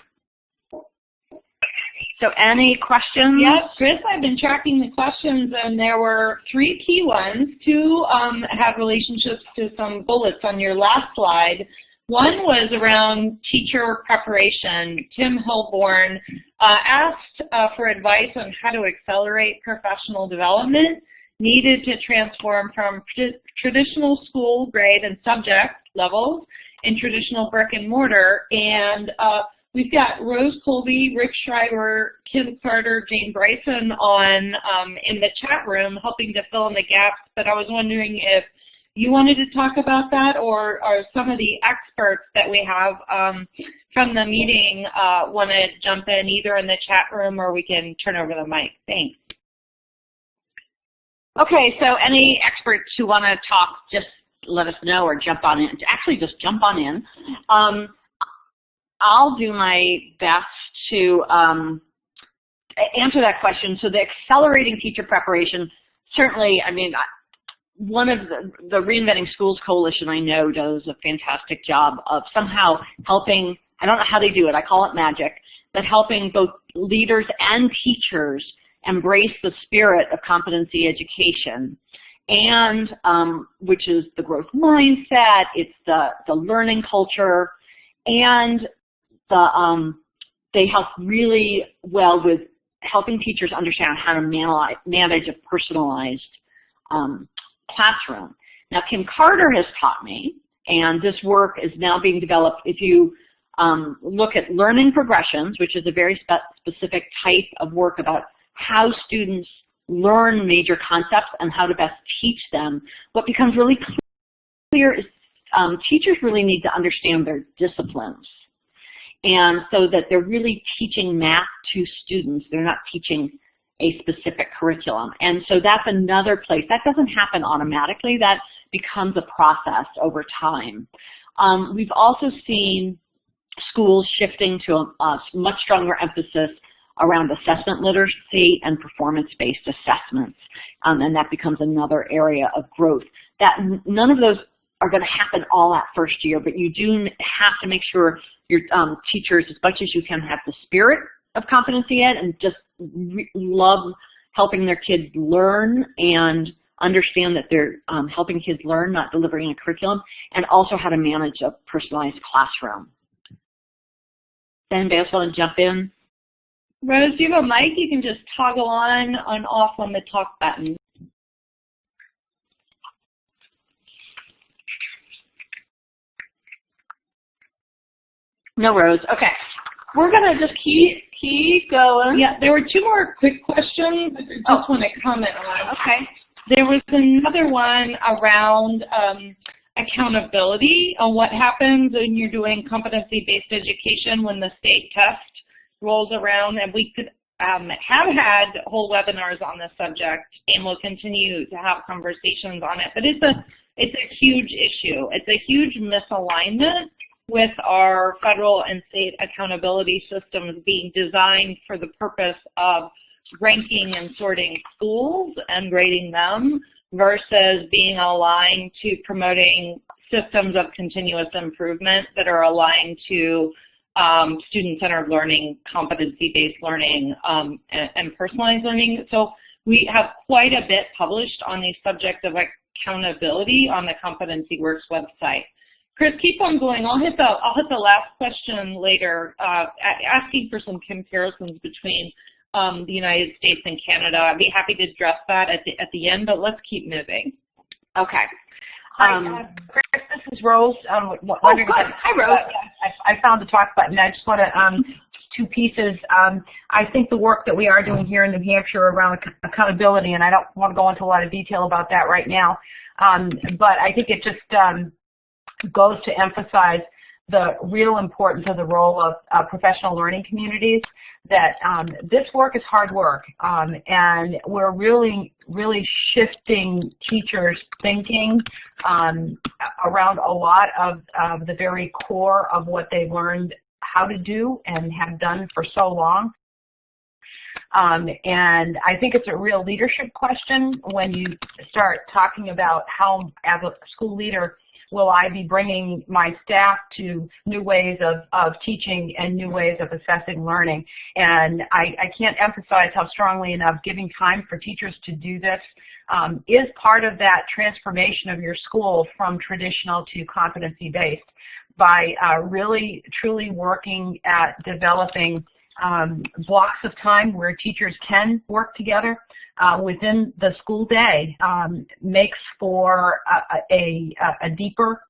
So any questions? Yes, Chris, I've been tracking the questions, and there were 3 key ones. 2 had relationships to some bullets on your last slide. One was around teacher preparation. Tim Hilborn asked for advice on how to accelerate professional development needed to transform from traditional school grade and subject levels in traditional brick and mortar. And we've got Rose Colby, Rick Schreiber, Kim Carter, Jane Bryson on in the chat room helping to fill in the gaps, but I was wondering if you wanted to talk about that, or some of the experts that we have from the meeting want to jump in either in the chat room or we can turn over the mic. Thanks. Okay, so any experts who want to talk, just let us know or jump on in. Actually, just jump on in. I'll do my best to answer that question. So the accelerating teacher preparation, certainly, I mean, one of the Reinventing Schools Coalition I know does a fantastic job of somehow helping, I don't know how they do it, I call it magic, but helping both leaders and teachers embrace the spirit of competency education, and which is the growth mindset, it's the learning culture, and they help really well with helping teachers understand how to manage a personalized classroom. Now, Kim Carter has taught me, and this work is now being developed. If you look at learning progressions, which is a very specific type of work about how students learn major concepts and how to best teach them, what becomes really clear is teachers really need to understand their disciplines. And so that they're really teaching math to students. They're not teaching a specific curriculum. And so that's another place. That doesn't happen automatically. That becomes a process over time. We've also seen schools shifting to a much stronger emphasis around assessment literacy and performance-based assessments. And that becomes another area of growth. None of those are going to happen all at first year, but you do have to make sure your teachers, as much as you can, have the spirit of competency ed and just love helping their kids learn and understand that they're helping kids learn, not delivering a curriculum, and also how to manage a personalized classroom. Anybody else want to jump in? Rose, do you have a mic? You can just toggle on and off on the talk button. No, Rose. Okay. We're going to just keep going. Yeah, there were 2 more quick questions I just want to comment on. Okay. There was another one around accountability on what happens when you're doing competency-based education when the state test rolls around, and we could have had whole webinars on this subject, and we'll continue to have conversations on it. But it's a huge issue. It's a huge misalignment with our federal and state accountability systems being designed for the purpose of ranking and sorting schools and grading them versus being aligned to promoting systems of continuous improvement that are aligned to student-centered learning, competency-based learning, and personalized learning. So We have quite a bit published on the subject of accountability on the CompetencyWorks website. Chris, keep on going. I'll hit the last question later, asking for some comparisons between the United States and Canada. I'd be happy to address that at the end, but let's keep moving. Okay. Hi, Chris, this is Rose. Hi, Rose. I found the talk button. I just want to, two pieces. I think the work that we are doing here in New Hampshire around accountability, and I don't want to go into a lot of detail about that right now, but I think it just goes to emphasize the real importance of the role of professional learning communities, that this work is hard work, and we're really shifting teachers' thinking around a lot of the very core of what they've learned how to do and have done for so long. And I think it's a real leadership question when you start talking about how, as a school leader, will I be bringing my staff to new ways of teaching and new ways of assessing learning. And I can't emphasize how strongly enough giving time for teachers to do this is part of that transformation of your school from traditional to competency-based, by really truly working at developing blocks of time where teachers can work together within the school day, makes for a deeper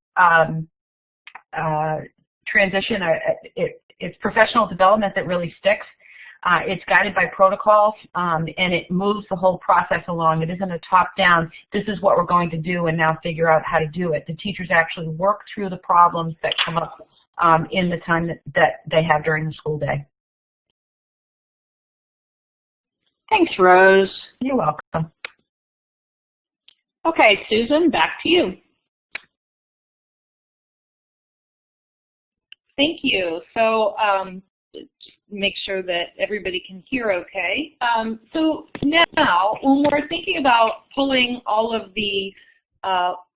transition. It's professional development that really sticks. It's guided by protocols, and it moves the whole process along. It isn't a top-down, this is what we're going to do and now figure out how to do it. The teachers actually work through the problems that come up in the time that they have during the school day. Thanks, Rose. You're welcome. Okay, Susan, back to you. Thank you. So make sure that everybody can hear okay. So now, when we're thinking about pulling all of the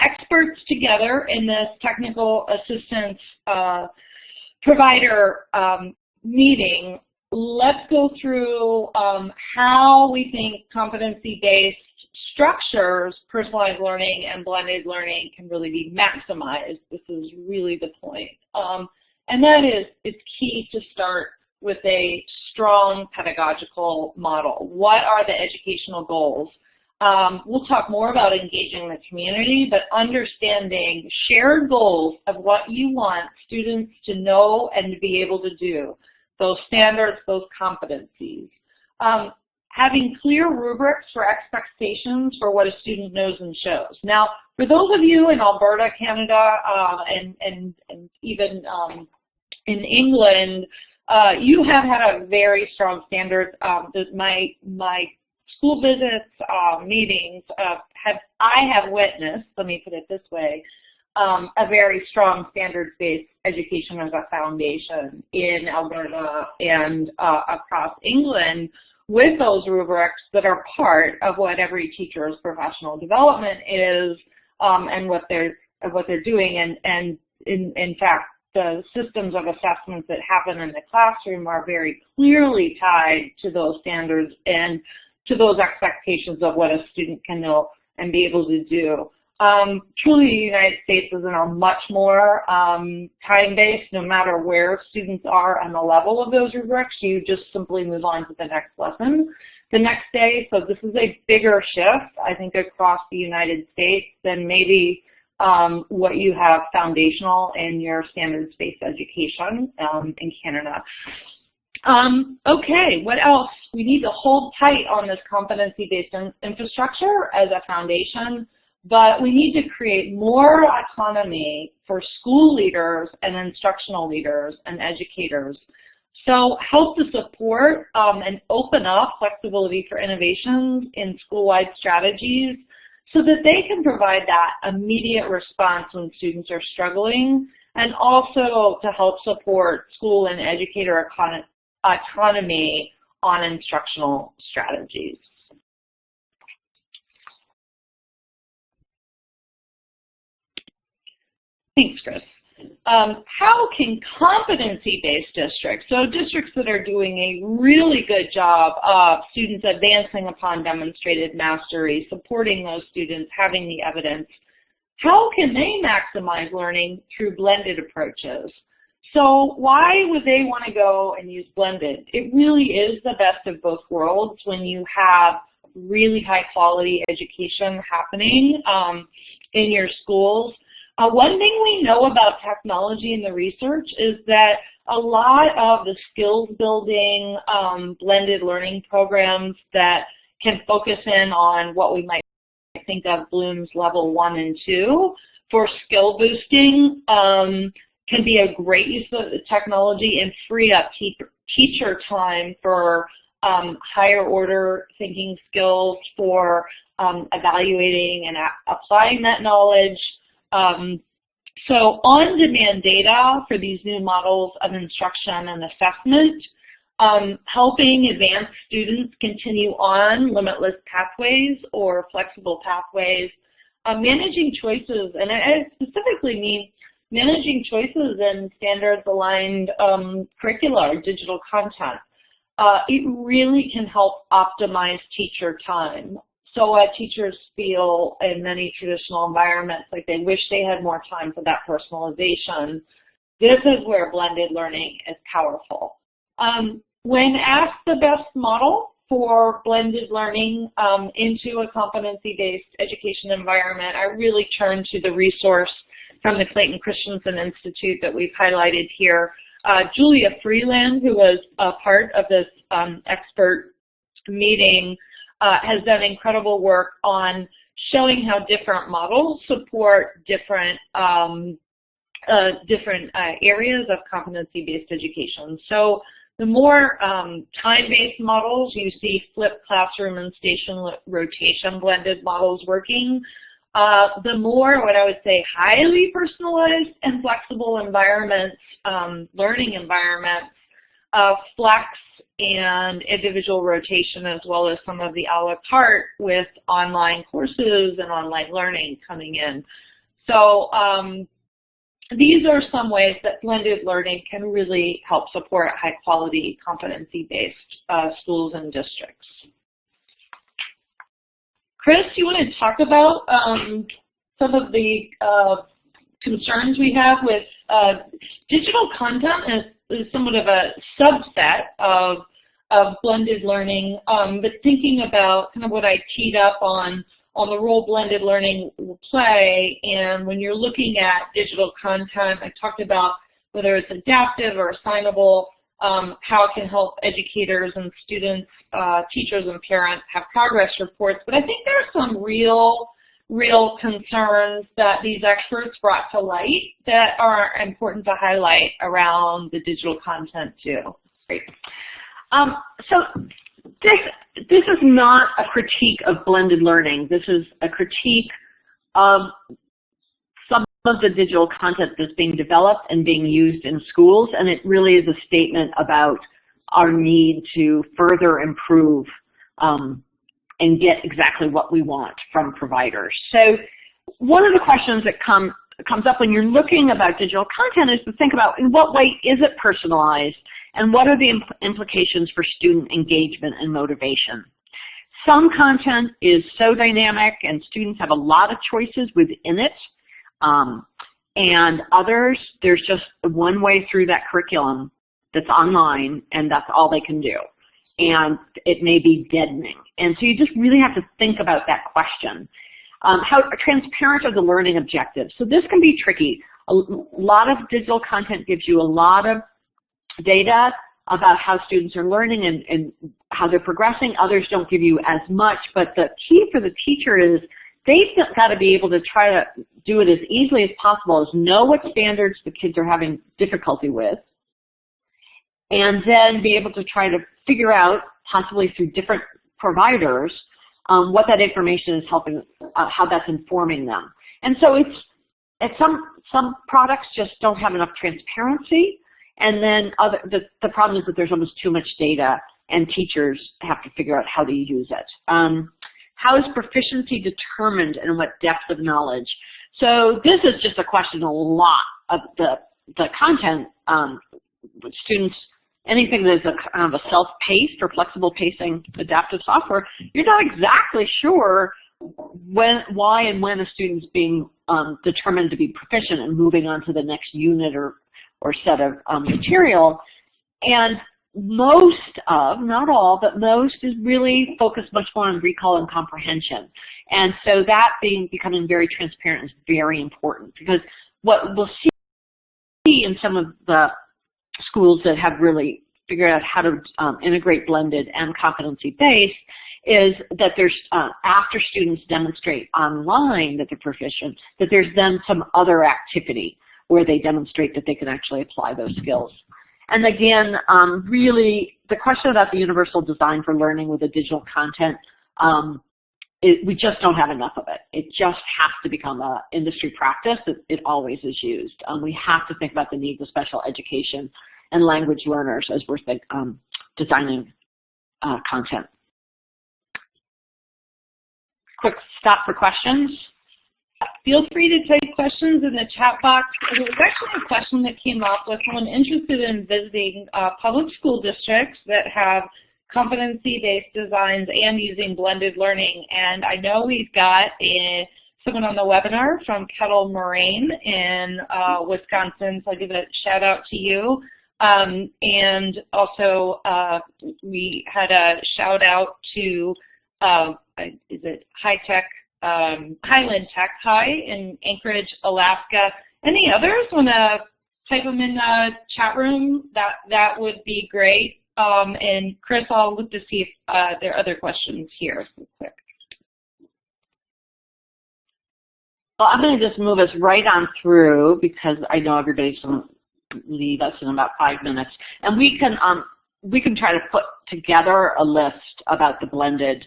experts together in this technical assistance provider meeting, let's go through how we think competency-based structures, personalized learning and blended learning, can really be maximized. This is really the point. And that is, it's key to start with a strong pedagogical model. What are the educational goals? We'll talk more about engaging the community, but understanding shared goals of what you want students to know and to be able to do. Those standards, those competencies. Having clear rubrics for expectations for what a student knows and shows. Now, for those of you in Alberta, Canada, and even in England, you have had a very strong standard. My school visits, meetings, I have witnessed, let me put it this way, a very strong standards-based education as a foundation in Alberta and across England, with those rubrics that are part of what every teacher's professional development is, and what they're doing. And in fact, the systems of assessments that happen in the classroom are very clearly tied to those standards and to those expectations of what a student can know and be able to do. Truly, the United States is in a much more time-based, no matter where students are on the level of those rubrics, you just simply move on to the next lesson the next day. So this is a bigger shift, I think, across the United States than maybe what you have foundational in your standards-based education in Canada. Okay, what else? We need to hold tight on this competency-based infrastructure as a foundation, but we need to create more autonomy for school leaders and instructional leaders and educators. So help to support and open up flexibility for innovations in school-wide strategies so that they can provide that immediate response when students are struggling, and also to help support school and educator autonomy on instructional strategies. Thanks, Chris. how can competency-based districts, so districts that are doing a really good job of students advancing upon demonstrated mastery, supporting those students, having the evidence, how can they maximize learning through blended approaches? So why would they want to go and use blended? It really is the best of both worlds when you have really high quality education happening in your schools. One thing we know about technology in the research is that a lot of the skills building blended learning programs that can focus in on what we might think of Bloom's level 1 and 2 for skill boosting can be a great use of the technology and free up teacher time for higher order thinking skills, for evaluating and applying that knowledge. So on-demand data for these new models of instruction and assessment, helping advanced students continue on limitless pathways or flexible pathways, managing choices, and I specifically mean managing choices in standards-aligned curricula or digital content. It really can help optimize teacher time. So teachers feel in many traditional environments like they wish they had more time for that personalization. This is where blended learning is powerful. When asked the best model for blended learning into a competency-based education environment, I really turn to the resource from the Clayton Christensen Institute that we've highlighted here. Julia Freeland, who was a part of this expert meeting, has done incredible work on showing how different models support different areas of competency-based education. So the more time-based models, you see flipped classroom and station rotation blended models working. The more, what I would say, highly personalized and flexible environments, learning environments, flex and individual rotation, as well as some of the a la carte with online courses and online learning coming in. So these are some ways that blended learning can really help support high quality competency-based schools and districts. Chris, you want to talk about some of the concerns we have with digital content is somewhat of a subset of blended learning, but thinking about kind of what I teed up on the role blended learning will play, and when you're looking at digital content, I talked about whether it's adaptive or assignable, how it can help educators and students, teachers and parents have progress reports. But I think there are some real concerns that these experts brought to light that are important to highlight around the digital content too. Great. So this is not a critique of blended learning. This is a critique of some of the digital content that's being developed and being used in schools, and it really is a statement about our need to further improve and get exactly what we want from providers. So one of the questions that comes up when you're looking about digital content is to think about in what way is it personalized and what are the implications for student engagement and motivation. Some content is so dynamic and students have a lot of choices within it, and others, there's just one way through that curriculum that's online and that's all they can do. And it may be deadening. And so you just really have to think about that question. How transparent are the learning objectives? So this can be tricky. A lot of digital content gives you a lot of data about how students are learning and how they're progressing. Others don't give you as much, but the key for the teacher is they've got to be able to try to do it as easily as possible, as know what standards the kids are having difficulty with, and then be able to try to figure out, possibly through different providers, what that information is helping, how that's informing them. And so some products just don't have enough transparency, and then the problem is that there's almost too much data and teachers have to figure out how to use it. How is proficiency determined and what depth of knowledge? So this is just a question a lot the content, students, anything that's a kind of a self-paced or flexible pacing adaptive software, you're not exactly sure why and when a student's being determined to be proficient and moving on to the next unit or set of material. And most of, not all, but most is really focused much more on recall and comprehension. And so that becoming very transparent is very important, because what we'll see in some of the schools that have really figured out how to integrate blended and competency-based is that there's, after students demonstrate online that they're proficient, that there's then some other activity where they demonstrate that they can actually apply those skills. And again, really, the question about the universal design for learning with the digital content, we just don't have enough of it. It just has to become an industry practice. It always is used. We have to think about the needs of special education and language learners as we're designing content. Quick stop for questions. Feel free to type questions in the chat box. There was actually a question that came up with someone interested in visiting public school districts that have competency-based designs and using blended learning. And I know we've got someone on the webinar from Kettle Moraine in Wisconsin, so I'll give a shout out to you. And also we had a shout out to, is it Highland Tech High in Anchorage, Alaska. Any others want to type them in the chat room? That would be great. And Chris, I'll look to see if there are other questions here. Quick. Well, I'm going to just move us right on through because I know everybody's going to leave us in about 5 minutes, and we can try to put together a list about the blended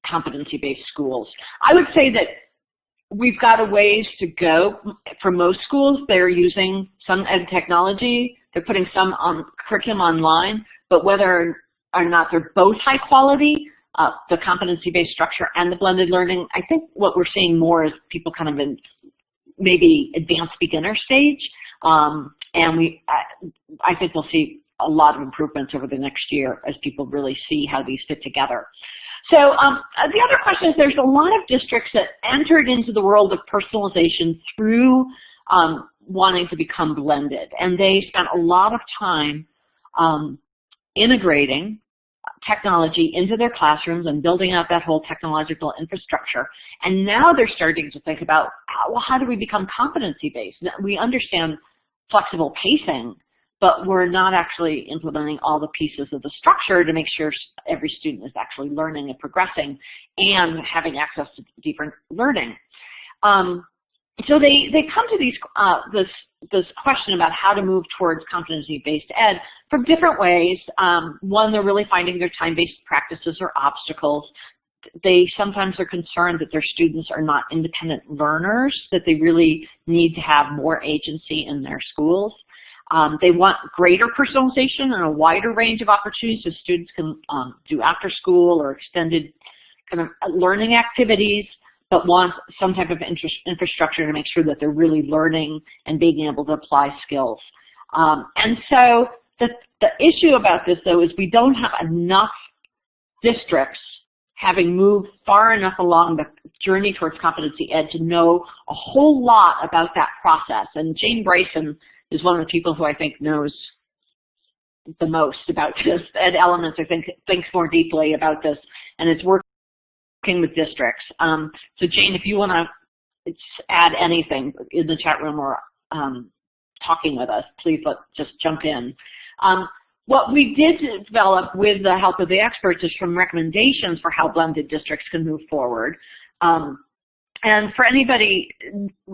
competency-based schools. I would say that we've got a ways to go. For most schools, they're using some ed technology. They're putting some curriculum online, but whether or not they're both high quality, the competency-based structure and the blended learning, I think what we're seeing more is people kind of in maybe advanced beginner stage, and I think we'll see a lot of improvements over the next year as people really see how these fit together. So the other question is, there's a lot of districts that entered into the world of personalization through wanting to become blended, and they spent a lot of time integrating technology into their classrooms and building out that whole technological infrastructure. And now they're starting to think about, well, how do we become competency-based? We understand flexible pacing, but we're not actually implementing all the pieces of the structure to make sure every student is actually learning and progressing and having access to deeper learning. So they come to these this question about how to move towards competency-based ed from different ways. One, they're really finding their time-based practices are obstacles. They sometimes are concerned that their students are not independent learners, that they really need to have more agency in their schools. They want greater personalization and a wider range of opportunities so students can do after school or extended kind of learning activities, but want some type of infrastructure to make sure that they're really learning and being able to apply skills. And so the issue about this, though, is we don't have enough districts having moved far enough along the journey towards competency ed to know a whole lot about that process. And Jane Bryson is one of the people who I think knows the most about this. Ed Elements, I think, thinks more deeply about this, and it's working with districts. So Jane, if you want to add anything in the chat room or talking with us, please just jump in. What we did develop with the help of the experts is some recommendations for how blended districts can move forward. And for anybody,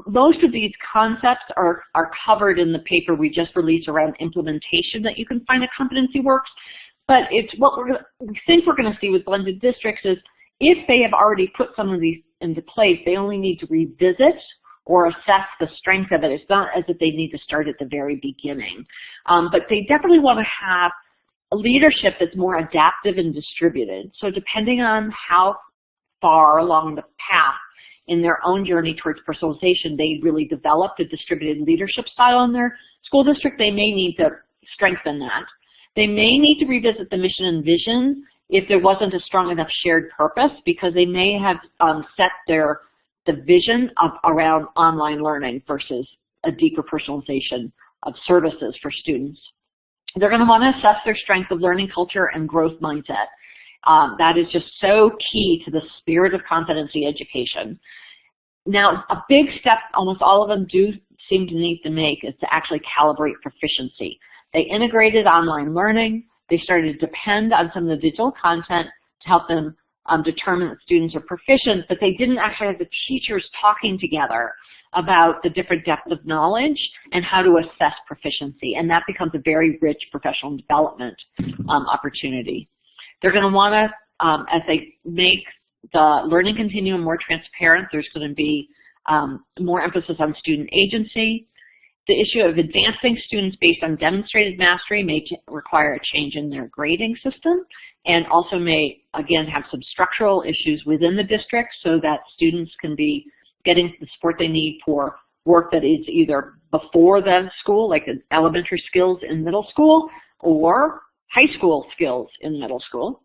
most of these concepts are covered in the paper we just released around implementation that you can find at CompetencyWorks. But it's what we think we're going to see with blended districts is if they have already put some of these into place, they only need to revisit or assess the strength of it. It's not as if they need to start at the very beginning. But they definitely want to have a leadership that's more adaptive and distributed. So depending on how far along the path in their own journey towards personalization, they really developed a distributed leadership style in their school district. They may need to strengthen that. They may need to revisit the mission and vision if there wasn't a strong enough shared purpose, because they may have set the vision around online learning versus a deeper personalization of services for students. They're going to want to assess their strength of learning culture and growth mindset. That is just so key to the spirit of competency education. Now, a big step almost all of them do seem to need to make is to actually calibrate proficiency. They integrated online learning. They started to depend on some of the digital content to help them determine that students are proficient, but they didn't actually have the teachers talking together about the different depth of knowledge and how to assess proficiency, and that becomes a very rich professional development opportunity. They're going to want to, as they make the learning continuum more transparent, there's going to be more emphasis on student agency. The issue of advancing students based on demonstrated mastery may require a change in their grading system, and also may, again, have some structural issues within the district so that students can be getting the support they need for work that is either before the school, like elementary skills in middle school, or high school skills in middle school.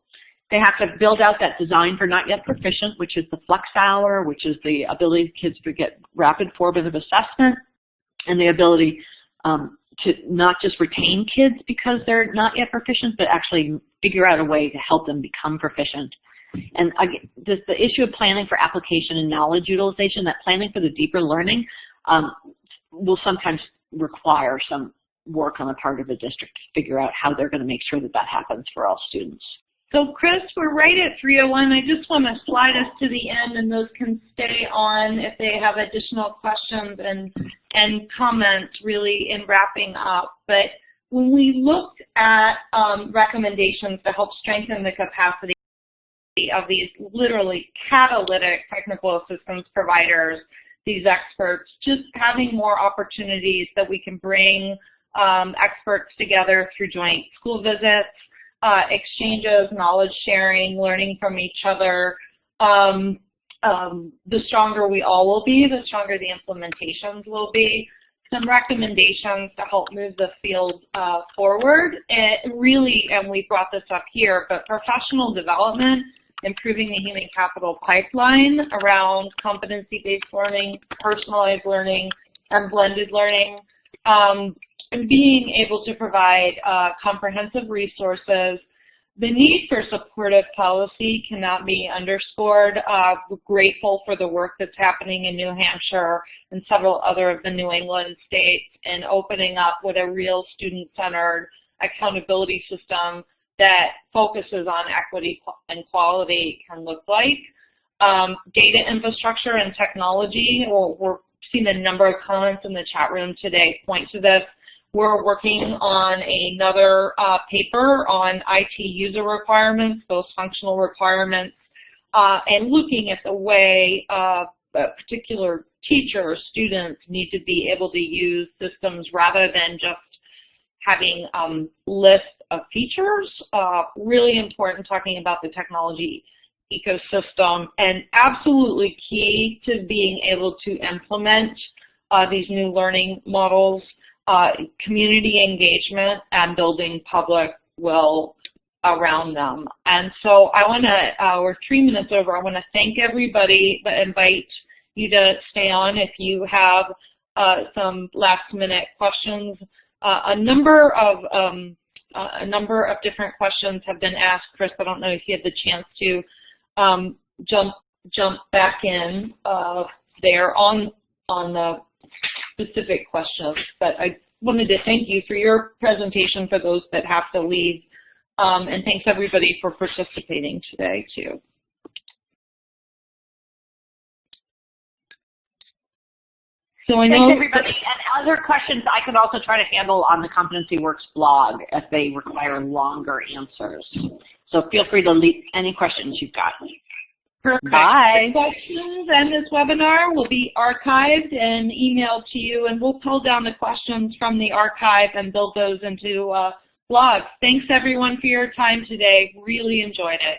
They have to build out that design for not yet proficient, which is the flex hour, which is the ability of kids to get rapid formative assessment, and the ability to not just retain kids because they're not yet proficient, but actually figure out a way to help them become proficient. And again, the issue of planning for application and knowledge utilization, that planning for the deeper learning will sometimes require some work on the part of the district to figure out how they're going to make sure that that happens for all students. So Chris, we're right at 3:01. I just want to slide us to the end, and those can stay on if they have additional questions and comments really in wrapping up. But when we looked at recommendations to help strengthen the capacity of these literally catalytic technical assistance providers, these experts, just having more opportunities that we can bring experts together through joint school visits, exchanges, knowledge sharing, learning from each other. The stronger we all will be, the stronger the implementations will be. Some recommendations to help move the field forward. Really, and we brought this up here, but professional development, improving the human capital pipeline around competency-based learning, personalized learning, and blended learning. And being able to provide comprehensive resources. The need for supportive policy cannot be underscored. We're grateful for the work that's happening in New Hampshire and several other of the New England states in opening up what a real student-centered accountability system that focuses on equity and quality can look like. Data infrastructure and technology, we're seeing a number of comments in the chat room today point to this. We're working on another paper on IT user requirements, those functional requirements, and looking at the way particular teachers, students need to be able to use systems rather than just having lists of features. Really important talking about the technology ecosystem, and absolutely key to being able to implement these new learning models. Community engagement and building public will around them. And so I want to, we're 3 minutes over, I want to thank everybody, but invite you to stay on if you have some last minute questions. A number of different questions have been asked. Chris, I don't know if you had the chance to jump back in there on the specific questions, but I wanted to thank you for your presentation for those that have to leave, and thanks everybody for participating today too. So I know— Thanks everybody, and other questions I could also try to handle on the CompetencyWorks blog if they require longer answers. So feel free to leave any questions you've got. Perfect. Bye. The questions and this webinar will be archived and emailed to you, and we'll pull down the questions from the archive and build those into blogs. Thanks everyone for your time today. Really enjoyed it.